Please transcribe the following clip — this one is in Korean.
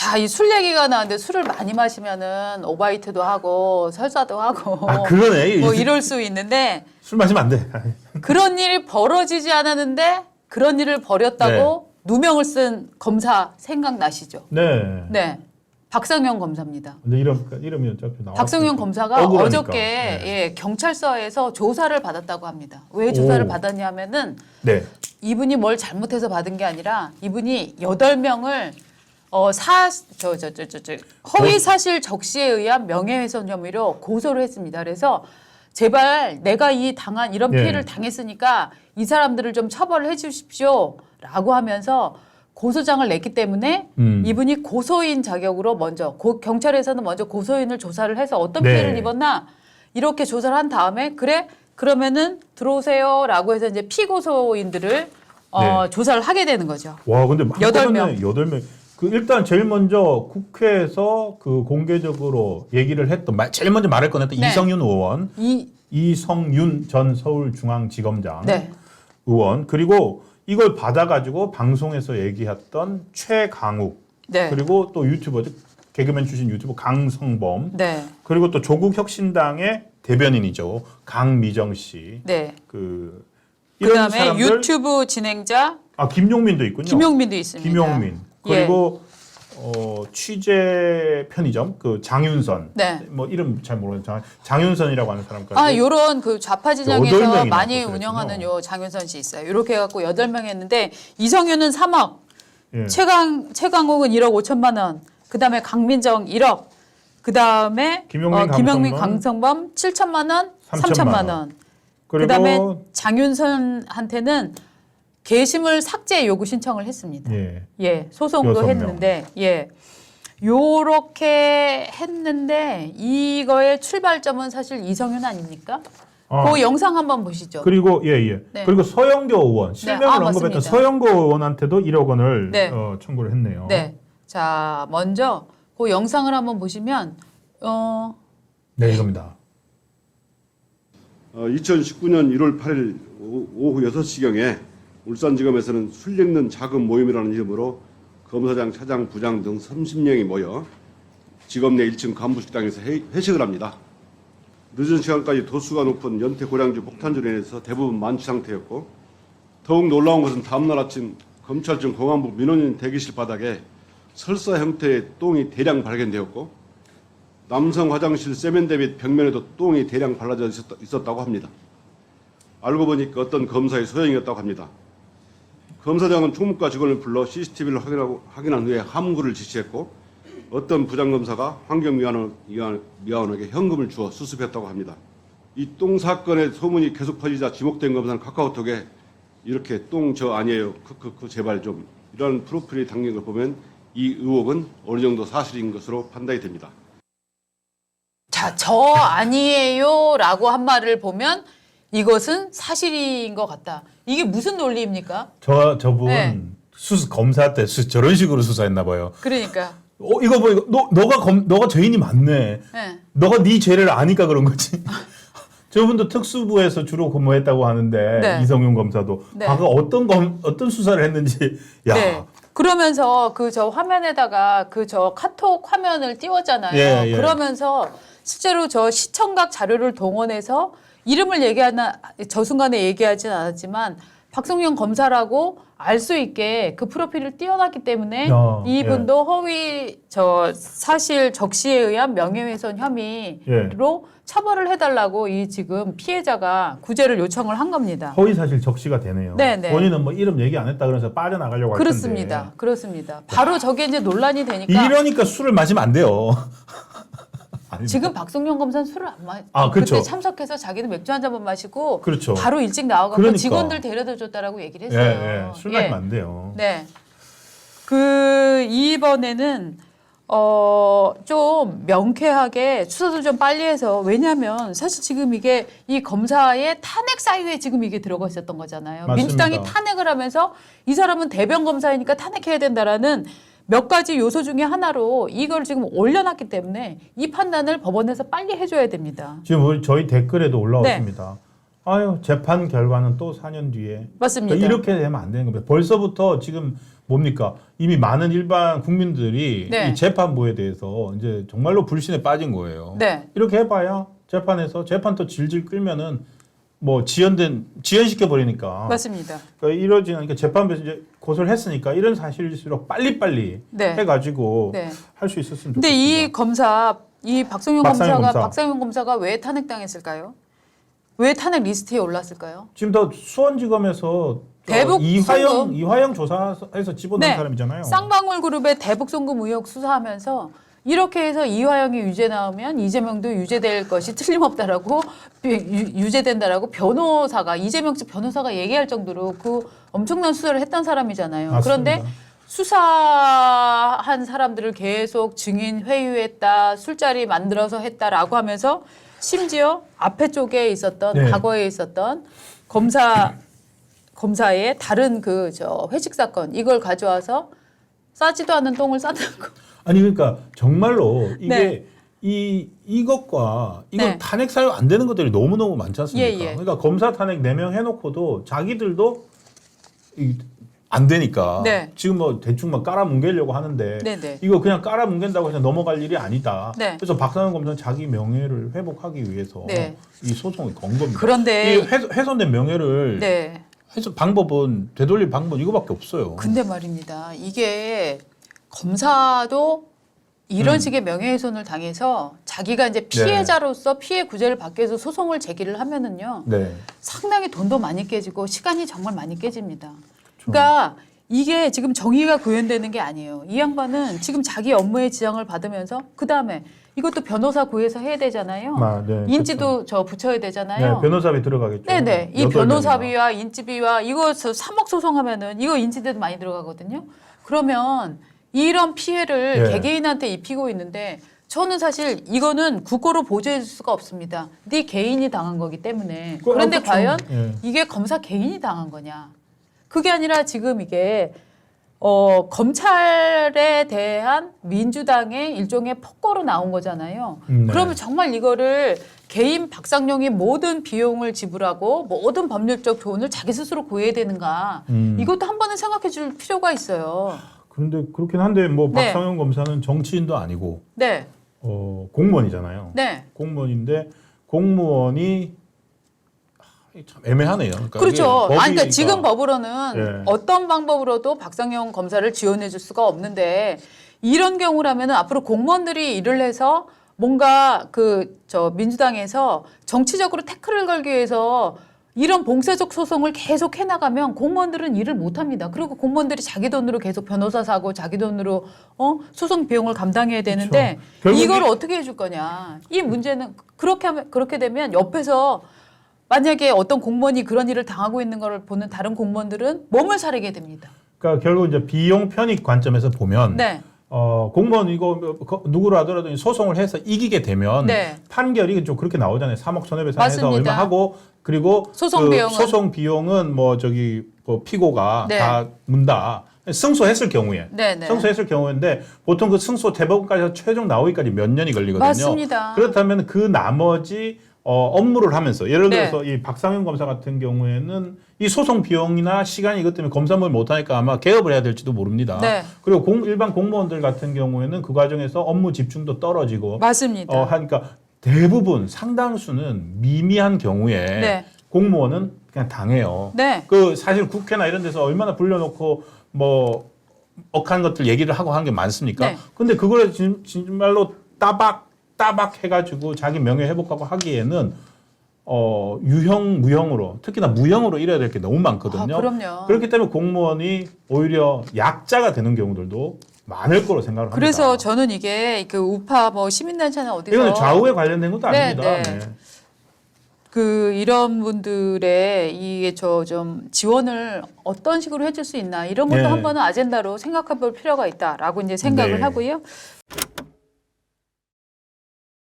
자, 이 술 얘기가 나왔는데 술을 많이 마시면은 오바이트도 하고 설사도 하고 아, 그러네. 뭐 이럴 수 있는데 술 마시면 안 돼. 그런 일이 벌어지지 않았는데 그런 일을 벌였다고 누명을 쓴 검사 생각나시죠? 네. 네. 박상현 검사입니다. 근데 이름이 어차피 나와. 박상현 검사가 억울하니까. 어저께 네. 예, 경찰서에서 조사를 받았다고 합니다. 왜 조사를 오. 받았냐면은 네. 이분이 뭘 잘못해서 받은 게 아니라 이분이 8명을 허위 사실 적시에 의한 명예훼손 혐의로 고소를 했습니다. 그래서 제발 내가 이 당한 이런 예. 피해를 당했으니까 이 사람들을 좀 처벌을 해 주십시오라고 하면서 고소장을 냈기 때문에 이분이 고소인 자격으로 먼저 경찰에서는 먼저 고소인을 조사를 해서 어떤 네. 피해를 입었나 이렇게 조사를 한 다음에 그래 그러면은 들어오세요라고 해서 이제 피고소인들을 네. 조사를 하게 되는 거죠. 와, 근데 8명. 8명. 그 일단 제일 먼저 국회에서 그 공개적으로 얘기를 했던 제일 먼저 말을 꺼냈던 네. 이성윤 의원, 이성윤 전 서울중앙지검장 네. 의원, 그리고 이걸 받아가지고 방송에서 얘기했던 최강욱, 네. 그리고 또 유튜버죠, 개그맨 출신 유튜버 강성범, 네. 그리고 또 조국혁신당의 대변인이죠, 강미정 씨. 네. 이런 그다음에 사람들, 유튜브 진행자 김용민도 있군요. 김용민도 있습니다. 김용민. 그리고 취재 편의점 장윤선. 네. 뭐 이름 잘 모르겠어요. 장윤선이라고 하는 사람까지. 요런 그 좌파 8 진영에서 명이나 많이 그랬군요. 운영하는 요 장윤선 씨 있어요. 이렇게 해갖고 8명 했는데 이성윤은 3억, 예. 최강욱은 1억 5천만 원, 그다음에 강민정 1억, 그다음에 김용민, 강성범 7천만 원, 3천만 원. 그다음에 장윤선한테는 게시물 삭제 요구 신청을 했습니다. 예. 소송도 6명. 했는데, 요렇게 했는데 이거의 출발점은 사실 이성윤 아닙니까? 그 영상 한번 보시죠. 그리고 예. 네. 그리고 서영교 의원, 실명을 언급했던 맞습니다. 서영교 의원한테도 1억 원을 네. 청구를 했네요. 네. 자, 먼저 그 영상을 한번 보시면 네, 이겁니다. 2019년 1월 8일 오후 6시경에 울산지검에서는 술 읽는 작은 모임이라는 이름으로 검사장, 차장, 부장 등 30명이 모여 지검 내 1층 간부식당에서 회식을 합니다. 늦은 시간까지 도수가 높은 연태 고량주 폭탄주로 인해서 대부분 만취 상태였고, 더욱 놀라운 것은 다음날 아침 검찰청 공안부 민원인 대기실 바닥에 설사 형태의 똥이 대량 발견되었고, 남성 화장실 세면대 및 벽면에도 똥이 대량 발라져 있었다고 합니다. 알고 보니까 어떤 검사의 소행이었다고 합니다. 검사장은 총무과 직원을 불러 CCTV를 확인한 후에 함구를 지시했고, 어떤 부장검사가 환경미화원에게 현금을 주어 수습했다고 합니다. 이 똥 사건의 소문이 계속 퍼지자 지목된 검사는 카카오톡에 이렇게 똥 저 아니에요, 크크크 제발 좀, 이런 프로필이 담긴 걸 보면 이 의혹은 어느 정도 사실인 것으로 판단이 됩니다. 자, 저 아니에요라고 한 말을 보면 이것은 사실인 것 같다. 이게 무슨 논리입니까? 저분 네. 검사 때 저런 식으로 수사했나 봐요. 그러니까. 이거 보니까 너가 죄인이 많네. 네. 너가 네 죄를 아니까 그런 거지. 저분도 특수부에서 주로 근무했다고 하는데 네. 이성윤 검사도 네. 과거 어떤 수사를 했는지. 야. 네. 그러면서 저 화면에다가 저 카톡 화면을 띄웠잖아요. 예. 그러면서 실제로 저 시청각 자료를 동원해서 이름을 저 순간에 얘기하진 않았지만 박성현 검사라고 알 수 있게 그 프로필을 띄워놨기 때문에 이분도 허위 사실 적시에 의한 명예훼손 혐의로 처벌을 해달라고 이 지금 피해자가 구제를 요청을 한 겁니다. 허위 사실 적시가 되네요. 네네. 본인은 뭐 이름 얘기 안 했다 그래서 빠져나가려고 할 텐데. 그렇습니다. 바로 저게 이제 논란이 되니까. 이러니까 술을 마시면 안 돼요. 지금 박성현 검사는 술을 안 마시. 그렇죠. 그때 참석해서 자기는 맥주 한 잔만 마시고 그렇죠. 바로 일찍 나와갖고 그러니까. 직원들 데려다 줬다라고 얘기를 했어요. 술 마시면 안 돼요. 네. 이번에는 좀 명쾌하게 수사도 좀 빨리 해서, 왜냐하면 사실 지금 이게 이 검사의 탄핵 사유에 지금 이게 들어가 있었던 거잖아요. 맞습니다. 민주당이 탄핵을 하면서 이 사람은 대변 검사이니까 탄핵해야 된다라는 몇 가지 요소 중에 하나로 이걸 지금 올려놨기 때문에 이 판단을 법원에서 빨리 해줘야 됩니다. 지금 저희 댓글에도 올라왔습니다. 아유 재판 결과는 또 4년 뒤에. 맞습니다. 그러니까 이렇게 되면 안 되는 겁니다. 벌써부터 지금 뭡니까? 이미 많은 일반 국민들이 네. 이 재판부에 대해서 이제 정말로 불신에 빠진 거예요. 네. 이렇게 해봐야 재판에서 재판 또 질질 끌면은 뭐 지연시켜 버리니까. 맞습니다. 그러니까 이러지는 그러니까 재판부에서 이제 고소를 했으니까 이런 사실일수록 빨리빨리 네. 해가지고 네. 할 수 있었으면 근데 좋겠습니다. 이 검사, 이 박상용 검사가 왜 탄핵당했을까요? 왜 탄핵 리스트에 올랐을까요? 지금 더 수원지검에서 대북 송금. 이화영 조사해서 집어넣은 네. 사람이잖아요. 쌍방울 그룹의 대북 송금 의혹 수사하면서 이렇게 해서 이화영이 유죄 나오면 이재명도 유죄될 것이 틀림없다라고 유죄된다라고 변호사가 이재명 측 변호사가 얘기할 정도로 그 엄청난 수사를 했던 사람이잖아요. 맞습니다. 그런데 수사한 사람들을 계속 증인 회유했다, 술자리 만들어서 했다라고 하면서 심지어 앞에 쪽에 있었던 네. 과거에 있었던 검사의 다른 그 회식 사건 이걸 가져와서 싸지도 않은 똥을 쌌다는 거. 아니 그러니까 정말로 이게 네. 이것과 이건 네. 탄핵 사유 안 되는 것들이 너무너무 많지 않습니까? 예, 예. 그러니까 검사 탄핵 4명 해놓고도 자기들도 안 되니까 네. 지금 뭐 대충 막 깔아뭉개려고 하는데 네, 네. 이거 그냥 깔아뭉갠다고 해서 넘어갈 일이 아니다. 네. 그래서 박상현 검사는 자기 명예를 회복하기 위해서 네. 이 소송을 건 겁니다. 그런데 이 훼손된 명예를 네. 해서 방법은 되돌릴 방법은 이거밖에 없어요. 근데 말입니다. 이게 검사도 이런 식의 명예훼손을 당해서 자기가 이제 피해자로서 피해 구제를 받기 위해서 소송을 제기를 하면은요. 네. 상당히 돈도 많이 깨지고 시간이 정말 많이 깨집니다. 그러니까 이게 지금 정의가 구현되는 게 아니에요. 이 양반은 지금 자기 업무의 지장을 받으면서 그다음에 이것도 변호사 구해서 해야 되잖아요. 네, 인지도 붙여야 되잖아요. 네, 변호사비 들어가겠죠. 네네. 이 8명이나. 변호사비와 인지비와 이거 3억 소송하면은 이거 인지비도 많이 들어가거든요. 그러면 이런 피해를 예. 개개인한테 입히고 있는데 저는 사실 이거는 국고로 보조해 줄 수가 없습니다. 네 개인이 당한 거기 때문에. 그런데 그렇죠. 과연 예. 이게 검사 개인이 당한 거냐? 그게 아니라 지금 이게 검찰에 대한 민주당의 일종의 폭거로 나온 거잖아요. 네. 그러면 정말 이거를 개인 박상용이 모든 비용을 지불하고 모든 법률적 조언을 자기 스스로 구해야 되는가? 이것도 한 번은 생각해 줄 필요가 있어요. 그런데 그렇긴 한데 뭐 네. 박상현 검사는 정치인도 아니고 네. 공무원이잖아요. 네. 공무원인데 공무원이 참 애매하네요. 그러니까 그렇죠. 이게 법이 그러니까 지금 법으로는 예. 어떤 방법으로도 박상용 검사를 지원해 줄 수가 없는데 이런 경우라면 앞으로 공무원들이 일을 해서 뭔가 민주당에서 정치적으로 태클을 걸기 위해서 이런 봉쇄적 소송을 계속 해나가면 공무원들은 일을 못합니다. 그리고 공무원들이 자기 돈으로 계속 변호사 사고 자기 돈으로 소송 비용을 감당해야 되는데 결국에- 이걸 어떻게 해줄 거냐. 이 문제는 그렇게 되면 옆에서 만약에 어떤 공무원이 그런 일을 당하고 있는 걸 보는 다른 공무원들은 몸을 사리게 됩니다. 그러니까 결국 이제 비용 편익 관점에서 보면 네. 공무원 이거 누구로 하더라도 소송을 해서 이기게 되면 네. 판결이 좀 그렇게 나오잖아요. 3억 손해배상해서 맞습니다. 얼마 하고 그리고 소송 비용은? 소송 비용은 뭐 피고가 네. 다 문다. 승소했을 경우에 네, 네. 승소했을 경우인데 보통 그 승소 대법원까지 최종 나오기까지 몇 년이 걸리거든요. 맞습니다. 그렇다면 그 나머지 업무를 하면서 예를 네. 들어서 이 박상현 검사 같은 경우에는 이 소송 비용이나 시간이 이것 때문에 검사를 못하니까 아마 개업을 해야 될지도 모릅니다. 네. 그리고 일반 공무원들 같은 경우에는 그 과정에서 업무 집중도 떨어지고 맞습니다. 하니까 대부분 상당수는 미미한 경우에 네. 공무원은 그냥 당해요. 네. 그 사실 국회나 이런 데서 얼마나 불려놓고 뭐 억한 것들 얘기를 하고 한 게 많습니까? 네. 근데 그걸 정말로 따박 해가지고 자기 명예 회복하고 하기에는 유형 무형으로 특히나 무형으로 이래야 될 게 너무 많거든요. 그럼요. 그렇기 때문에 공무원이 오히려 약자가 되는 경우들도 많을 거로 생각을 합니다. 그래서 저는 이게 그 우파 시민단체나 어디서 이건 좌우에 관련된 것도 네, 아닙니다. 네. 네. 이런 분들의 이게 좀 지원을 어떤 식으로 해줄 수 있나 이런 것도 네. 한 번은 아젠다로 생각해 볼 필요가 있다라고 이제 생각을 네. 하고요.